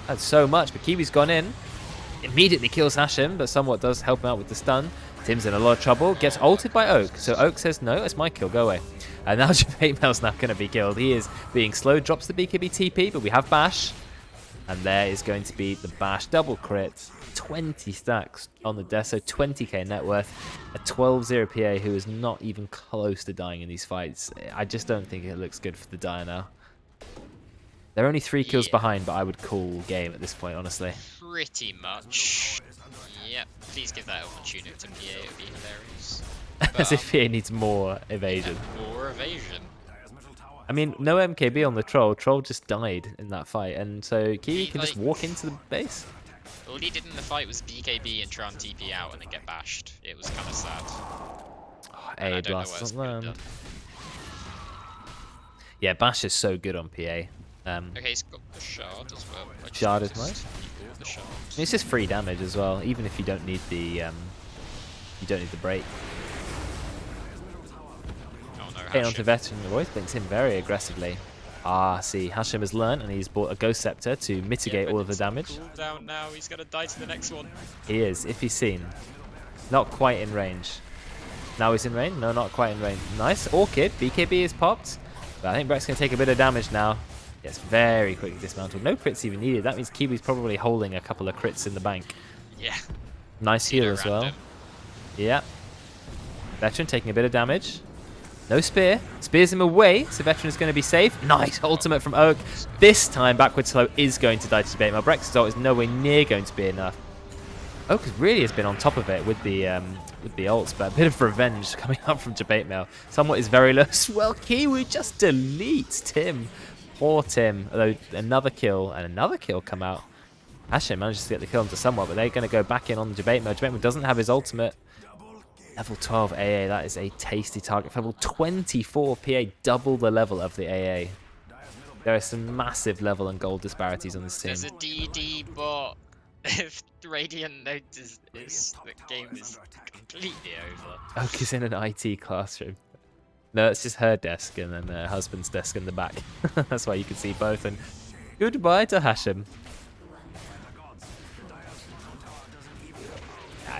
That's so much, but Kiwi's gone in. Immediately kills Hashim, but somewhat does help him out with the stun. Tim's in a lot of trouble. Gets ulted by Oak. So Oak says, no, it's my kill. Go away. And now Javamel's not going to be killed. He is being slowed. Drops the BKB TP, but we have Bash. And there is going to be the Bash double crit. 20 stacks on the desk, so 20k net worth. A 12-0 PA who is not even close to dying in these fights. I just don't think it looks good for the Dire now. They're only 3 kills behind, but I would call game at this point, honestly. Pretty much. Yep. Please give that opportunity to PA. It would be hilarious. As if PA needs more evasion. Yeah, more evasion. I mean, no MKB on the Troll. Troll just died in that fight, and so Kiwi can just walk into the base. All he did in the fight was BKB and try and TP out and then get bashed. It was kind of sad. Oh, A blast doesn't land. Yeah, Bash is so good on PA. Okay, he's got the shard as well. Shard is nice. The shard. It's just free damage as well, even if you don't need the break. Oh no, Hit onto Veteran, the voice blinks in very aggressively. Ah, see, Hashem has learned, and he's bought a Ghost Scepter to mitigate all of the damage. Cool down now. He's gonna die to the next one. He is, if he's seen. Not quite in range. Now he's in range? No, not quite in range. Nice. Orchid. BKB is popped. But I think Brett's going to take a bit of damage now. Gets very quickly dismantled. No crits even needed. That means Kiwi's probably holding a couple of crits in the bank. Yeah. Nice heal as well. Yeah. Veteran taking a bit of damage. No spear. Spears him away, so Veteran is going to be safe. Nice ultimate from Oak. This time, backward slow is going to die to debate. Brex's ult is nowhere near going to be enough. Oak really has been on top of it with the ults, but a bit of revenge coming up from debate mail. Somewhat is very low as well. Kiwi just deletes Tim. Poor Tim. Although another kill and another kill come out. Hashem manages to get the kill into somewhat, but they're going to go back in on the debate mail. Debate mail doesn't have his ultimate. Level 12 AA, that is a tasty target. Level 24 PA, double the level of the AA. There are some massive level and gold disparities on this team. There's a DD bot. If Radiant notices, the game is completely over. Oak is in an IT classroom. No, it's just her desk and then her husband's desk in the back. That's why you can see both. And goodbye to Hashem.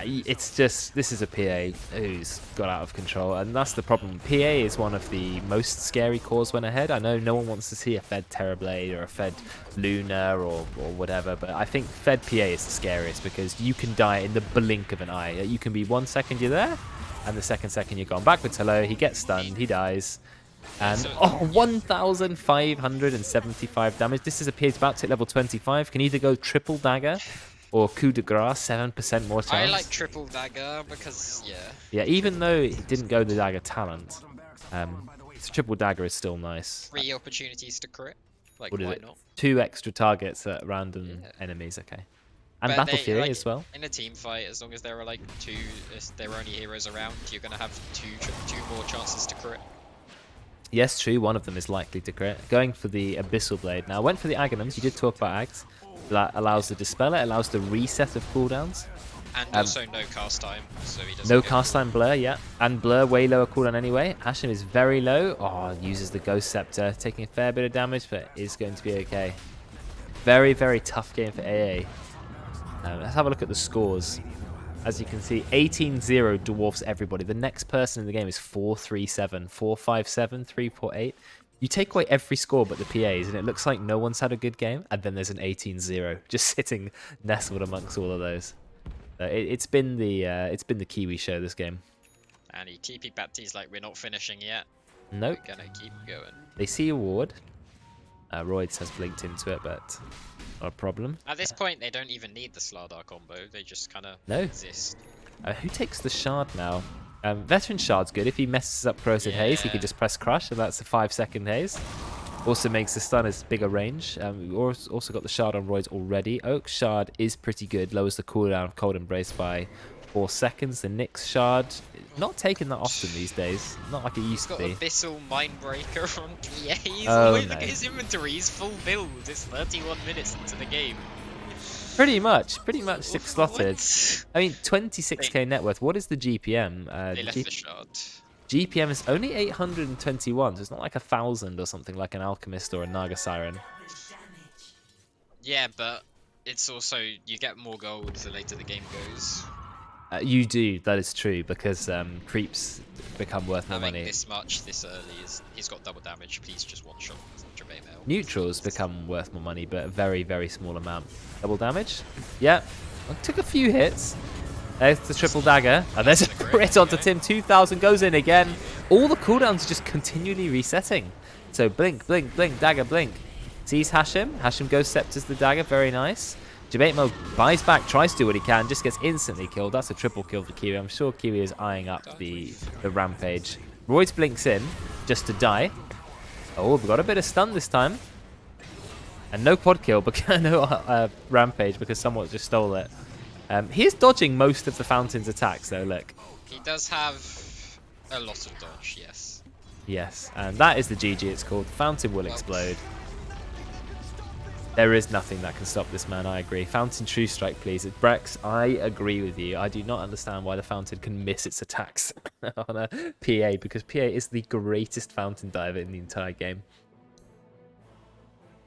It's just, this is a PA who's got out of control, and that's the problem. PA is one of the most scary cores when ahead. I know no one wants to see a Fed Terrorblade or a Fed Luna or whatever, but I think Fed PA is the scariest because you can die in the blink of an eye. You can be 1 second you're there, and the second you're gone backwards. Hello, he gets stunned, he dies. And, 1,575 damage. This is a PA who's about to hit level 25. Can either go triple dagger or coup de grace, 7% more chance. I like triple dagger because, yeah. Yeah, even though he didn't go the dagger talent, triple dagger is still nice. 3 opportunities to crit. Like, why not? 2 extra targets at random enemies, okay. And but Battle Fury as well. In a team fight, as long as there are like 2, if there are only heroes around, you're going to have two more chances to crit. Yes, true. One of them is likely to crit. Going for the Abyssal Blade. Now, I went for the Aghanims. You did talk about Ags. That allows the Dispeller, allows the reset of cooldowns. And also no cast time, so he doesn't. No cast time Blur, yeah. And Blur, way lower cooldown anyway. Hashem is very low. Oh, uses the Ghost Scepter, taking a fair bit of damage, but is going to be okay. Very, very tough game for AA. Let's have a look at the scores. As you can see, 18-0 dwarfs everybody. The next person in the game is 4-3-7, 4-5-7, 3-4-8. You take away every score but the PAs, and it looks like no one's had a good game, and then there's an 18-0 just sitting nestled amongst all of those. It's been the Kiwi show this game. And he TP Bapti's like, we're not finishing yet. Nope. We're gonna keep going. They see a ward. Roids has blinked into it, but not a problem. At this point, they don't even need the Slardar combo. They just kind of exist. Who takes the shard now? Veteran shard's good. If he messes up Corrosive Haze, he can just press Crush, and that's a 5-second haze. Also makes the stunners bigger range. We've also got the shard on Roids already. Oak's shard is pretty good. Lowers the cooldown of Cold Embrace by 4 seconds. The Nyx shard, not taken that often these days. Not like it used to be. He's got Abyssal Mindbreaker on PA. Look at his inventory. He's full build. It's 31 minutes into the game. Pretty much 6 slotted. I mean, 26k net worth. What is the GPM? They left the shard. GPM is only 821, so it's not like 1,000 or something like an Alchemist or a Naga Siren. Yeah, but it's also, you get more gold the later the game goes. You do, that is true, because creeps become worth more money. This much, this early, he's got double damage. Please just one-shot Debate Mail. Neutrals become worth more money, but a very, very small amount. Double damage? Yeah. Took a few hits. There's the triple dagger. And there's a crit onto Tim. 2000 goes in again. All the cooldowns are just continually resetting. So blink, blink, blink, dagger, blink. Sees Hashim. Hashim goes scepters the dagger. Very nice. Debate mode buys back, tries to do what he can, just gets instantly killed. That's a triple kill for Kiwi. I'm sure Kiwi is eyeing up the rampage. Royds blinks in just to die. Oh, we've got a bit of stun this time. And no quad kill, but no rampage because someone just stole it. He is dodging most of the Fountain's attacks, though, look. He does have a lot of dodge, yes. Yes, and that is the GG it's called. The Fountain will explode. There is nothing that can stop this man, I agree. Fountain True Strike, please. Brex, I agree with you. I do not understand why the Fountain can miss its attacks on a PA, because PA is the greatest Fountain diver in the entire game.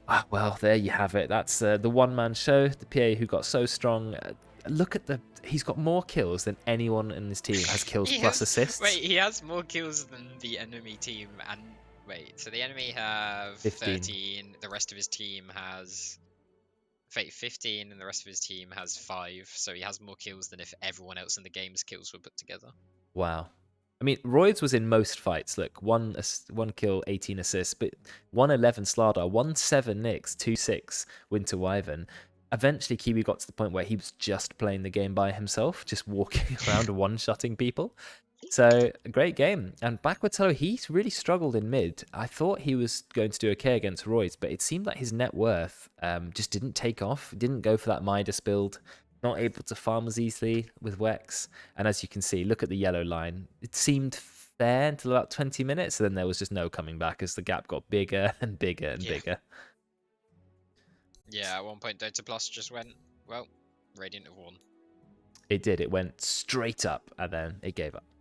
Ah, well, there you have it. That's the one-man show. The PA who got so strong. Look at he's got more kills than anyone in his team has kills plus assists. Wait, he has more kills than the enemy team and... Wait, so the enemy have 13, the rest of his team has... 15, and the rest of his team has 5, so he has more kills than if everyone else in the game's kills were put together. Wow. I mean, Royds was in most fights. Look, 1 kill, 18 assists, but 111 Slardar, 1-7 Nyx, 2-6 Winter Wyvern. Eventually, Kiwi got to the point where he was just playing the game by himself, just walking around one-shotting people. So, a great game. And Backwards Hello, he's really struggled in mid. I thought he was going to do okay against Royds, but it seemed like his net worth just didn't take off. Didn't go for that Midas build. Not able to farm as easily with Wex. And as you can see, look at the yellow line. It seemed fair until about 20 minutes, and then there was just no coming back as the gap got bigger and bigger and bigger. Yeah, at one point Dota Plus just went, well, Radiant have won. It did. It went straight up, and then it gave up.